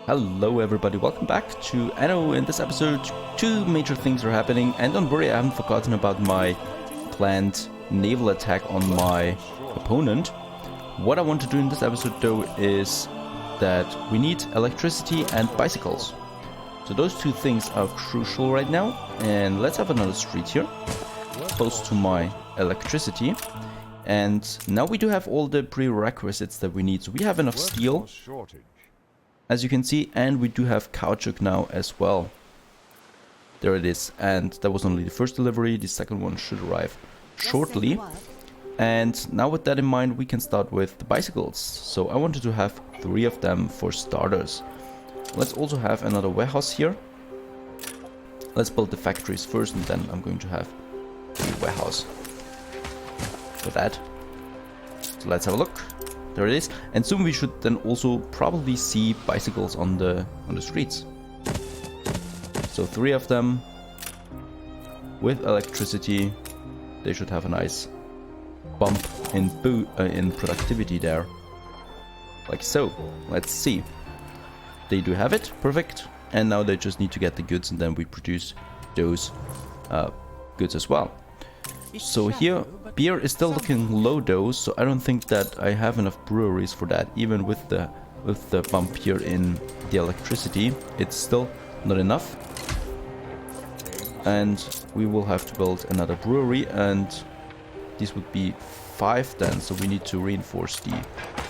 Hello everybody, welcome back to Anno. In this episode, two major things are happening, and don't worry, I haven't forgotten about my planned naval attack on my opponent. What I want to do in this episode though is that we need electricity and bicycles. So those two things are crucial right now, and let's have another street here, close to my electricity. And now we do have all the prerequisites that we need. So we have enough steel, as you can see, and we do have caoutchouc now as well. There it is, and that was only the first delivery. The second one should arrive shortly. And now with that in mind, we can start with the bicycles. So I wanted to have 3 of them for starters. Let's also have another warehouse here. Let's build the factories first, and then I'm going to have a warehouse for that. So let's have a look. There it is, and soon we should then also probably see bicycles on the streets. So 3 of them with electricity. They should have a nice bump in productivity there, like so. Let's see. They do have it, perfect. And now they just need to get the goods, and then we produce those goods as well. So here, beer is still looking low though, so I don't think that I have enough breweries for that. Even with the bump here in the electricity, it's still not enough. And we will have to build another brewery, and these would be 5 then, so we need to reinforce the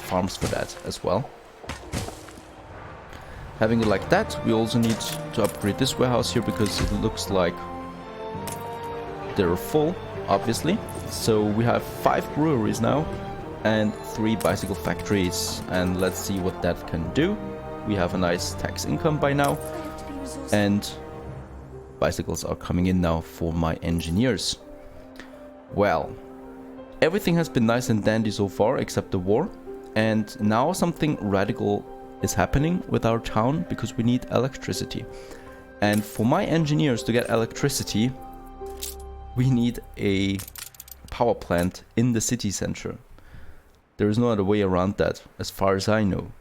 farms for that as well. Having it like that, we also need to upgrade this warehouse here, because it looks like they're full, obviously. So we have 5 breweries now and 3 bicycle factories, and let's see what that can do. We have a nice tax income by now, and bicycles are coming in now for my engineers. Well, everything has been nice and dandy so far except the war, and now something radical is happening with our town, because we need electricity. And for my engineers to get electricity, we need a power plant in the city center. There is no other way around that, as far as I know.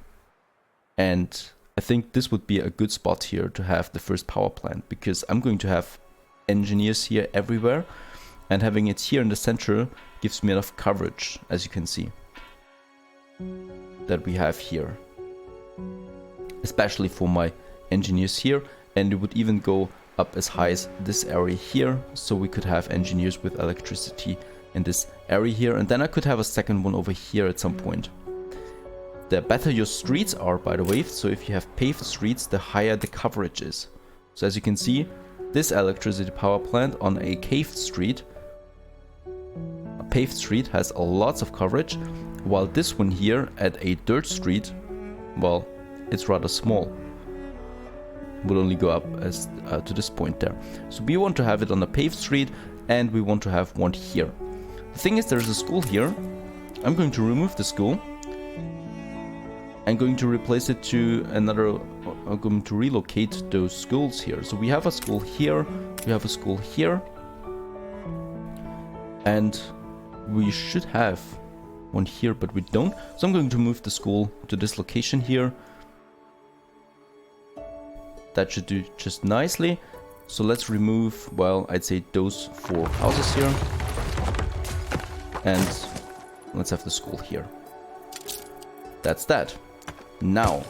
And I think this would be a good spot here to have the first power plant, because I'm going to have engineers here everywhere, and having it here in the center gives me enough coverage, as you can see, that we have here. Especially for my engineers here, and it would even go up as high as this area here, so we could have engineers with electricity in this area here, and then I could have a second one over here at some point. The better your streets are, by the way, so if you have paved streets, the higher the coverage is. So as you can see, this electricity power plant on a paved street has a lots of coverage, while this one here at a dirt street, well, it's rather small. Will only go up as to this point there. So we want to have it on a paved street, and we want to have one here. The thing is, there's a school here. I'm going to remove the school. I'm going to replace it to another. I'm going to relocate those schools here. So we have a school here, we have a school here, and we should have one here, but we don't. So I'm going to move the school to this location here. That should do just nicely. So let's remove, well, I'd say those 4 houses here, and let's have the school here. That's that. Now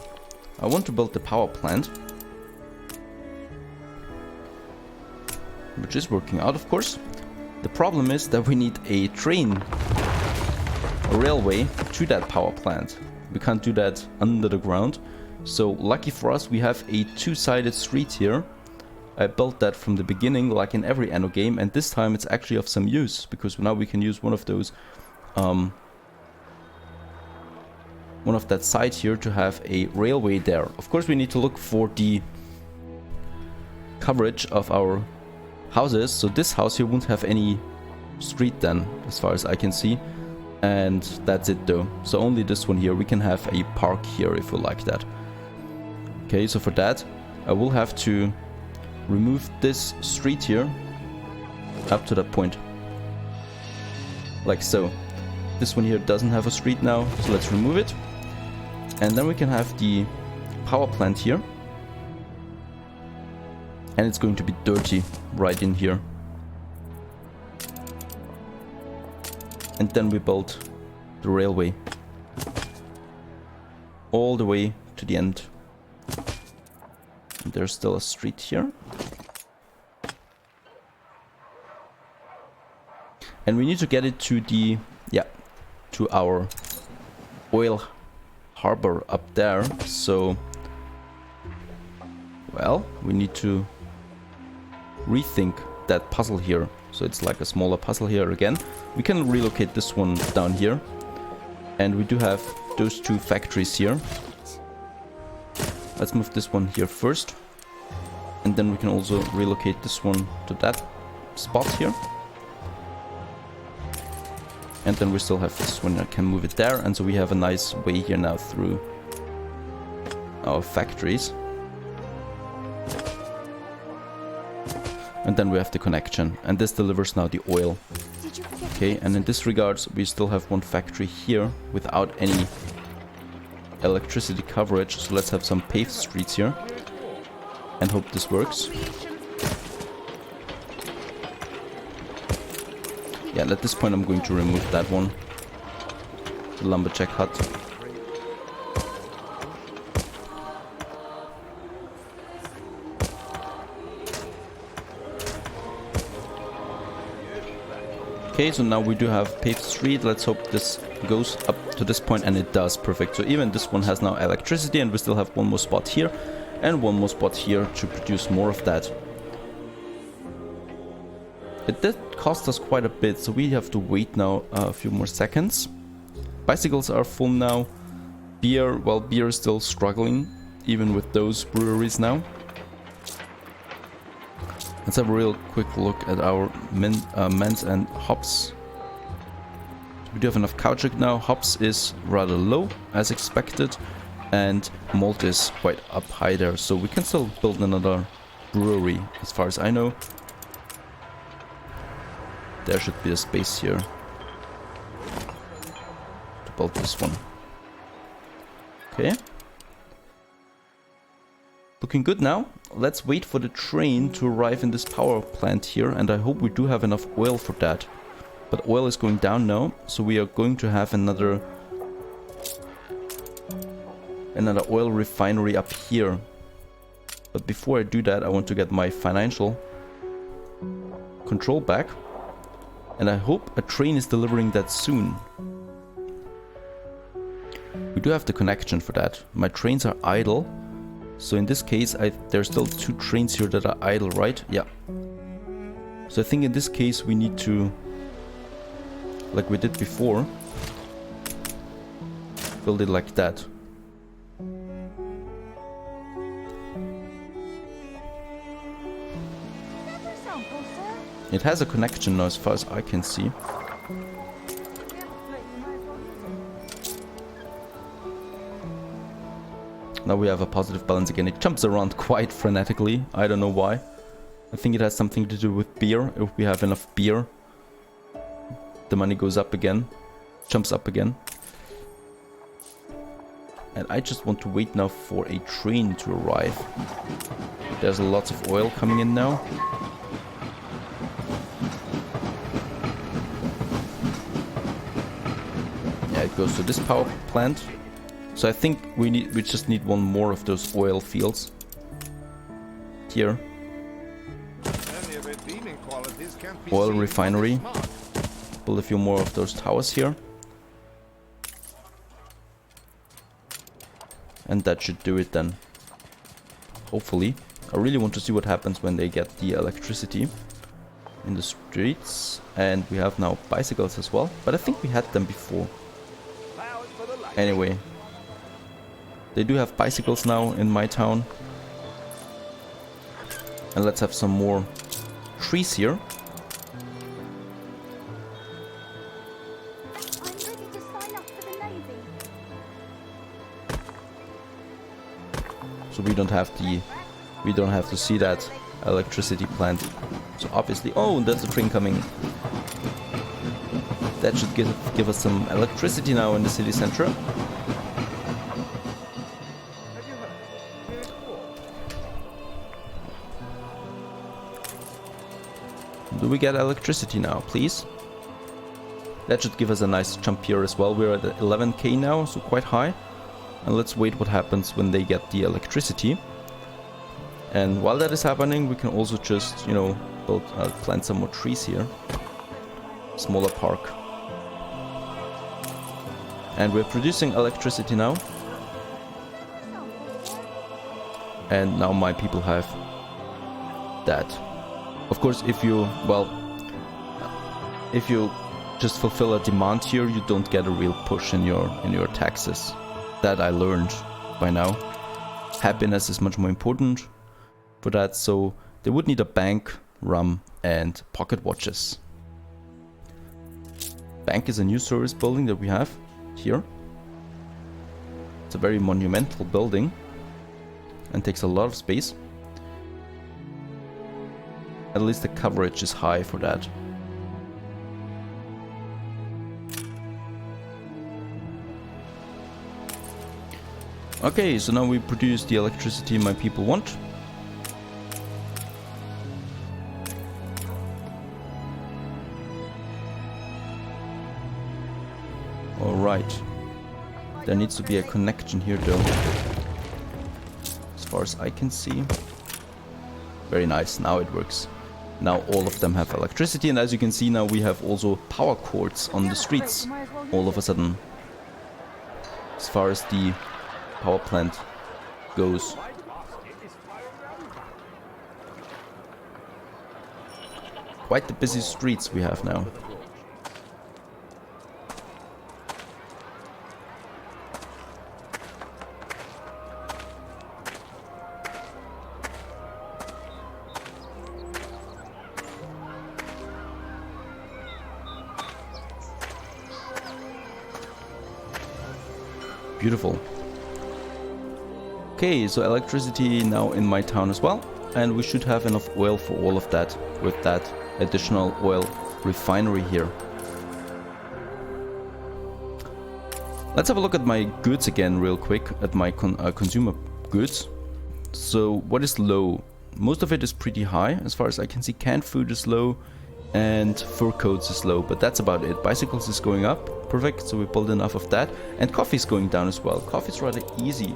I want to build the power plant, which is working out, of course. The problem is that we need a railway to that power plant. We can't do that under the ground. So lucky for us, we have a 2-sided street here. I built that from the beginning, like in every Anno game, and this time it's actually of some use, because now we can use one of those, one of that side here to have a railway there. Of course, we need to look for the coverage of our houses. So this house here won't have any street then, as far as I can see, and that's it though. So only this one here, we can have a park here if we like that. Okay, so for that, I will have to remove this street here up to that point. Like so. This one here doesn't have a street now, so let's remove it. And then we can have the power plant here. And it's going to be dirty right in here. And then we build the railway all the way to the end. And there's still a street here. And we need to get it to the, to our oil harbor up there. So, well, we need to rethink that puzzle here. So it's like a smaller puzzle here again. We can relocate this one down here. And we do have those two factories here. Let's move this one here first. And then we can also relocate this one to that spot here. And then we still have this one, I can move it there. And so we have a nice way here now through our factories. And then we have the connection. And this delivers now the oil. Okay, and in this regards, we still have one factory here without any electricity coverage. So let's have some paved streets here. And hope this works. Yeah, at this point I'm going to remove that one. The lumberjack hut. Okay, so now we do have paved street. Let's hope this goes up to this point, and it does. Perfect. So even this one has now electricity, and we still have one more spot here and one more spot here to produce more of that. It did cost us quite a bit, so we have to wait now a few more seconds. Bicycles are full now. Beer, well, beer is still struggling, even with those breweries now. Let's have a real quick look at our men's and hops. We do have enough caoutchouc now. Hops is rather low, as expected, and malt is quite up high there. So we can still build another brewery, as far as I know. There should be a space here to build this one. Okay. Looking good now. Let's wait for the train to arrive in this power plant here, and I hope we do have enough oil for that. But oil is going down now, so we are going to have another oil refinery up here. But before I do that, I want to get my financial control back. And I hope a train is delivering that soon. We do have the connection for that. My trains are idle. So in this case, there's still 2 trains here that are idle, right? Yeah. So I think in this case we need to, like we did before, build it like that. It has a connection now as far as I can see. Now we have a positive balance again. It jumps around quite frenetically. I don't know why. I think it has something to do with beer. If we have enough beer, the money goes up again. Jumps up again. And I just want to wait now for a train to arrive. There's lots of oil coming in now. Yeah, it goes to this power plant. So I think we just need one more of those oil fields here. Oil refinery. Build a few more of those towers here. And that should do it then. Hopefully. I really want to see what happens when they get the electricity in the streets. And we have now bicycles as well. But I think we had them before. Anyway. They do have bicycles now in my town. And let's have some more trees here. So we don't have to see that electricity plant. So obviously, oh, that's a train coming. That should give us some electricity now in the city center. Do we get electricity now, please? That should give us a nice jump here as well. We're at 11k now, so quite high. And let's wait what happens when they get the electricity. And while that is happening, we can also just, you know, plant some more trees here. Smaller park. And we're producing electricity now. And now my people have that. Of course, if you just fulfill a demand here, you don't get a real push in your taxes. That I learned by now. Happiness is much more important for that, so they would need a bank, rum, and pocket watches. Bank is a new service building that we have here. It's a very monumental building and takes a lot of space. At least the coverage is high for that. Okay, so now we produce the electricity my people want. Alright. There needs to be a connection here though. As far as I can see. Very nice, now it works. Now all of them have electricity, and as you can see now we have also power cords on the streets all of a sudden. As far as the power plant goes. Quite the busy streets we have now. Beautiful. Okay, so electricity now in my town as well, and we should have enough oil for all of that with that additional oil refinery here. Let's have a look at my goods again real quick, at my consumer goods. So what is low? Most of it is pretty high as far as I can see. Canned food is low and fur coats is low, but that's about it. Bicycles is going up, perfect, so we pulled enough of that, and coffee is going down as well. Coffee is rather easy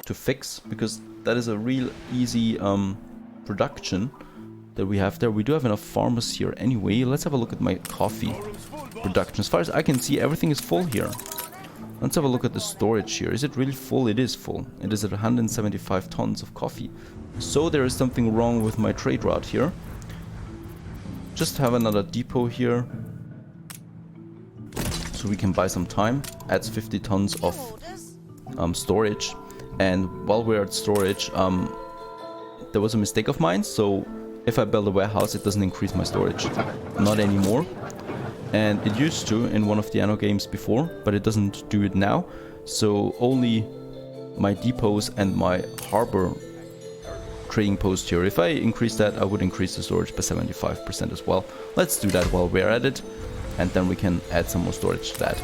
to fix because that is a real easy production that we have there. We do have enough farmers here anyway. Let's have a look at my coffee production. As far as I can see, everything is full here. Let's have a look at the storage here. Is it really full? It is full. It is at 175 tons of coffee. So there is something wrong with my trade route here. Just have another depot here so we can buy some time. Adds 50 tons of storage. And while we're at storage, there was a mistake of mine. So if I build a warehouse, it doesn't increase my storage. Not anymore. And it used to in one of the Anno games before, but it doesn't do it now. So only my depots and my harbor trading post here. If I increase that, I would increase the storage by 75% as well. Let's do that while we're at it, and then we can add some more storage to that.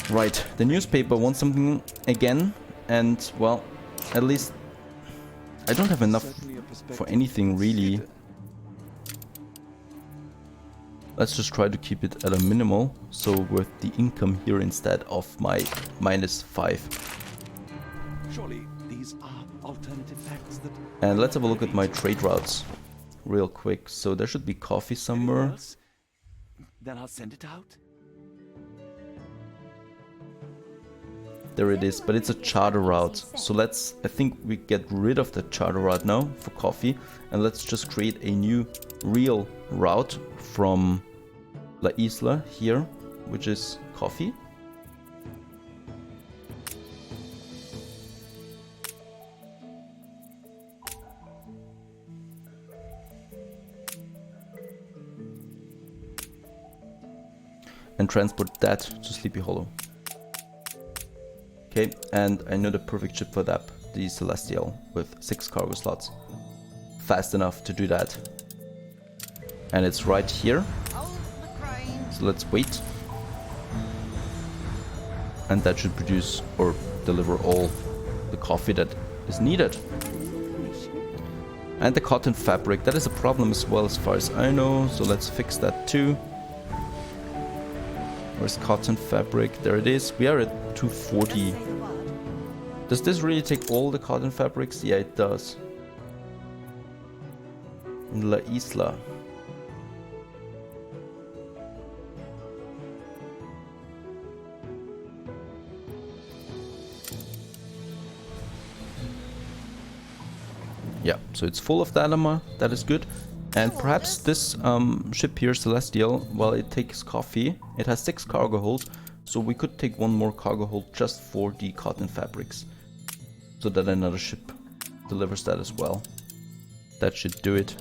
Right, the newspaper wants something again, and well, at least I don't have enough for anything really. Let's just try to keep it at a minimal, so with the income here instead of my -5. Surely these are alternative facts that. And let's have a look at my trade routes real quick. So there should be coffee somewhere. Then I'll send it out. There it is, but it's a charter route. So I think we get rid of the charter route now for coffee, and let's just create a new real route from La Isla here, which is coffee. And transport that to Sleepy Hollow. Okay, and I know the perfect ship for that, the Celestial, with 6 cargo slots. Fast enough to do that. And it's right here. So let's wait. And that should produce or deliver all the coffee that is needed. And the cotton fabric, that is a problem as well as far as I know, so let's fix that too. Where's cotton fabric? There it is. We are at 240. Does this really take all the cotton fabrics? Yeah, it does. In La Isla. Yeah, so it's full of Dalama, that is good. And perhaps this ship here, Celestial, well, it takes coffee. It has 6 cargo holds, so we could take 1 more cargo hold just for the cotton fabrics. So that another ship delivers that as well. That should do it.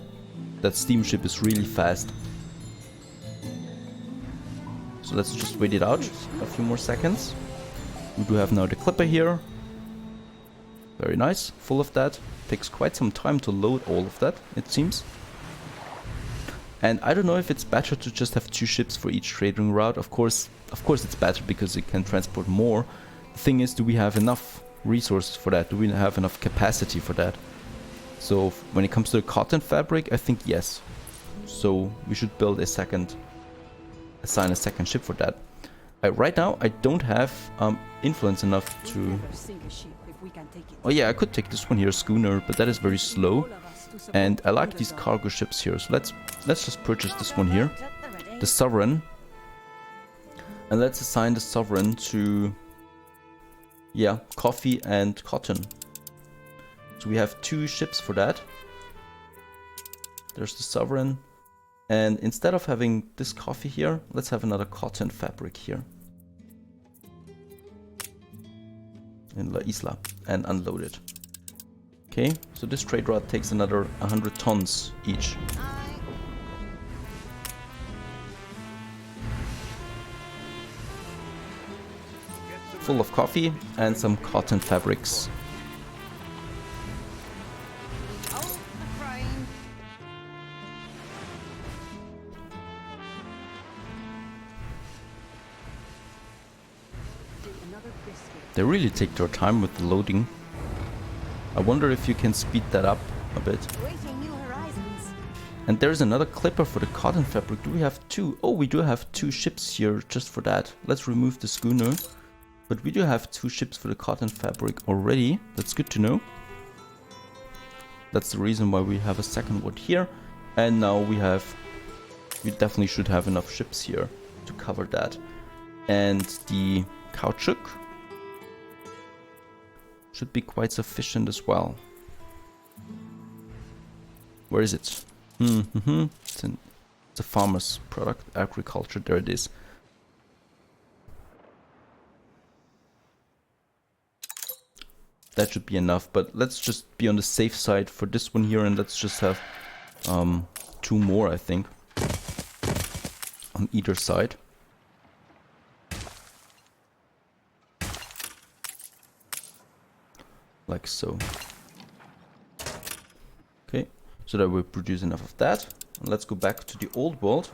That steamship is really fast. So let's just wait it out a few more seconds. We do have now the clipper here. Very nice, full of that. Takes quite some time to load all of that, it seems. And I don't know if it's better to just have 2 ships for each trading route. Of course it's better because it can transport more. The thing is, do we have enough resources for that? Do we have enough capacity for that? So when it comes to the cotton fabric, I think yes. So we should build assign a second ship for that. Right now I don't have influence enough to... Oh yeah, I could take this one here, schooner, but that is very slow. And I like these cargo ships here, so let's just purchase this one here, the Sovereign. And let's assign the Sovereign to, yeah, coffee and cotton. So we have 2 ships for that. There's the Sovereign. And instead of having this coffee here, let's have another cotton fabric here. In La Isla, and unload it. Okay, so this trade route takes another 100 tons each. Full of coffee and some cotton fabrics. They really take their time with the loading. I wonder if you can speed that up a bit. And there's another clipper for the cotton fabric. Do we have 2? Oh, we do have 2 ships here just for that. Let's remove the schooner. But we do have 2 ships for the cotton fabric already. That's good to know. That's the reason why we have a second one here. And now we definitely should have enough ships here to cover that. And the caoutchouc should be quite sufficient as well. Where is it? It's a farmer's product, agriculture, there it is. That should be enough, but let's just be on the safe side for this one here, and let's just have 2 more, I think, on either side. Like so. Okay, so that we produce enough of that. And let's go back to the old world.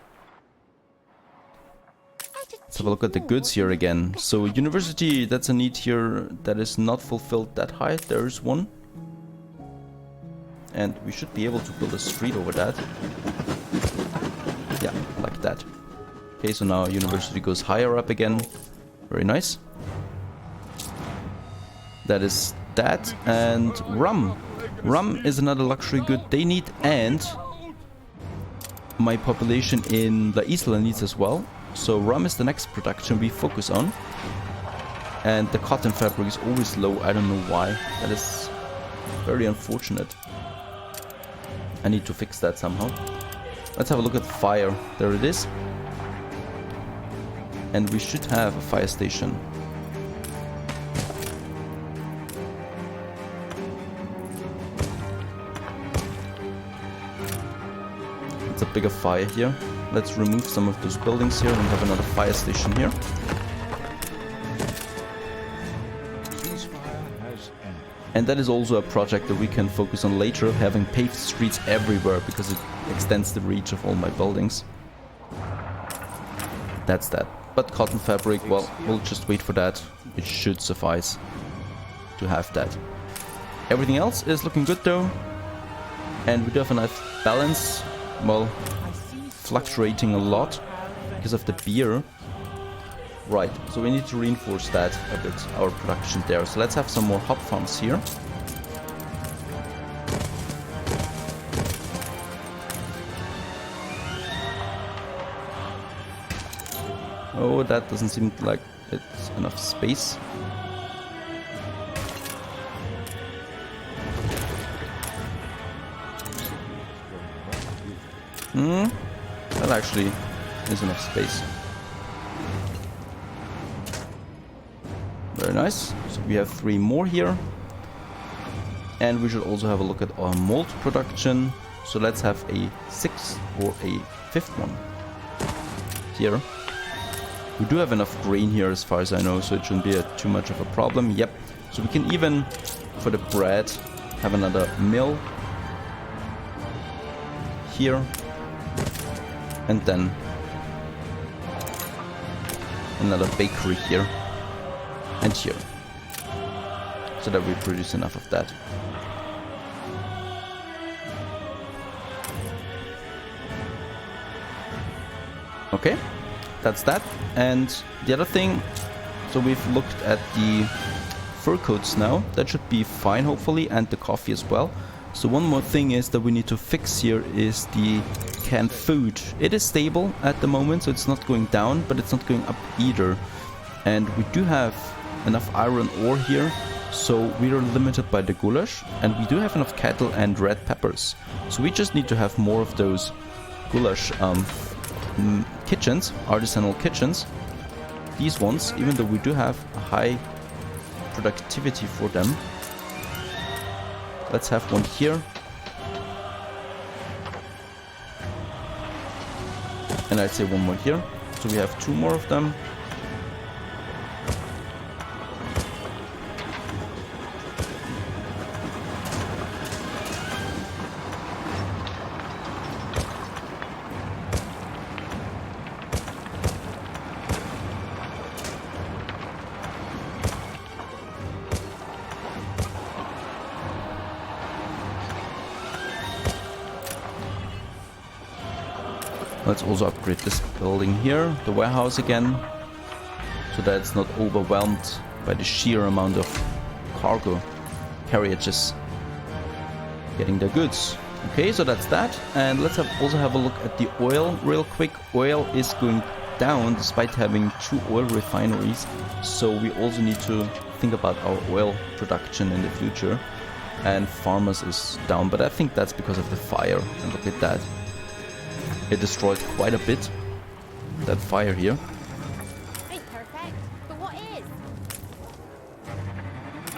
Let's have a look at the goods here again. So university, that's a need here that is not fulfilled that high. There is one. And we should be able to build a street over that. Yeah, like that. Okay, so now university goes higher up again. Very nice. That is that. And rum. Rum is another luxury good they need, and my population in La Isla needs as well. So rum is the next production we focus on. And the cotton fabric is always low. I don't know why. That is very unfortunate. I need to fix that somehow. Let's have a look at fire. There it is. And we should have a fire station. It's a bigger fire here. Let's remove some of those buildings here and have another fire station here. And that is also a project that we can focus on later, having paved streets everywhere, because it extends the reach of all my buildings. That's that. But cotton fabric, well, we'll just wait for that. It should suffice to have that. Everything else is looking good though. And we do have a nice balance. Well, fluctuating a lot because of the beer. Right, so we need to reinforce that a bit, our production there. So let's have some more hop farms here. Oh, that doesn't seem like it's enough space. That actually is enough space. Very nice. So we have 3 more here. And we should also have a look at our malt production. So let's have a 6th or a 5th one here. We do have enough grain here as far as I know, so it shouldn't be too much of a problem. Yep. So we can even, for the bread, have another mill here. And then another bakery here and here, so that we produce enough of that. Okay, that's that. And the other thing, so we've looked at the fur coats now. That should be fine, hopefully, and the coffee as well. So one more thing is that we need to fix here is the canned food. It is stable at the moment, so it's not going down, but it's not going up either. And we do have enough iron ore here, so we are limited by the goulash, and we do have enough cattle and red peppers. So we just need to have more of those goulash kitchens, artisanal kitchens. These ones, even though we do have a high productivity for them. Let's have one here. And I'd say one more here. So we have 2 more of them. Let's also upgrade this building here, the warehouse again, so that it's not overwhelmed by the sheer amount of cargo carriages getting their goods. Okay, so that's that. And let's also have a look at the oil real quick. Oil is going down despite having 2 oil refineries, so we also need to think about our oil production in the future. And farmers is down, but I think that's because of the fire. And look at that. It destroyed quite a bit, that fire here. Ain't perfect, but what is?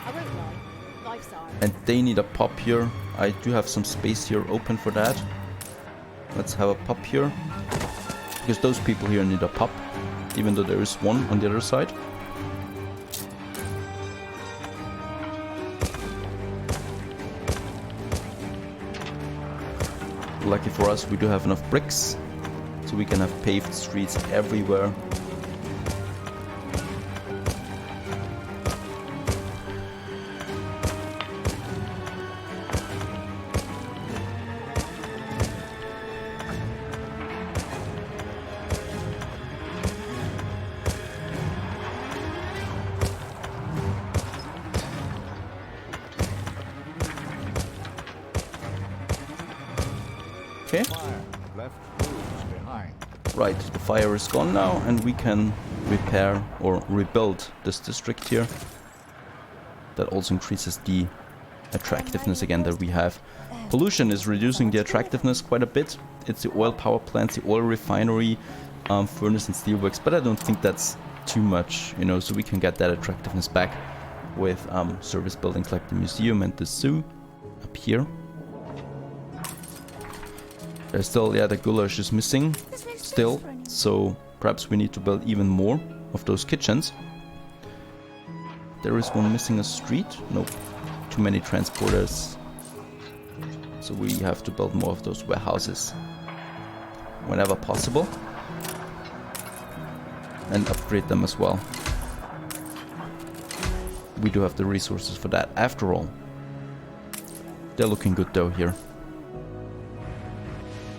I won't lie, life's hard. And they need a pub here. I do have some space here open for that. Let's have a pub here. Because those people here need a pub, even though there is one on the other side. Lucky for us, we do have enough bricks, so we can have paved streets everywhere. Okay. Right, the fire is gone now, and we can repair or rebuild this district here. That also increases the attractiveness again that we have. Pollution is reducing the attractiveness quite a bit. It's the oil power plants, the oil refinery, furnace and steelworks, but I don't think that's too much, you know, so we can get that attractiveness back with service buildings like the museum and the zoo up here. There's still, yeah, the goulash is missing still, so perhaps we need to build even more of those kitchens. There is one missing a street. Nope, too many transporters. So we have to build more of those warehouses whenever possible. And upgrade them as well. we do have the resources for that after all. They're looking good though here.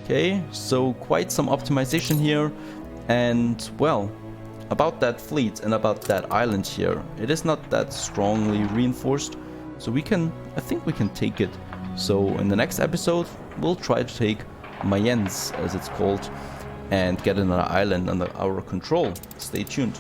Okay, so quite some optimization here. And well, about that fleet and about that island here, it is not that strongly reinforced, so I think we can take it. So in the next episode we'll try to take Mayence, as it's called, and get another island under our control. Stay tuned.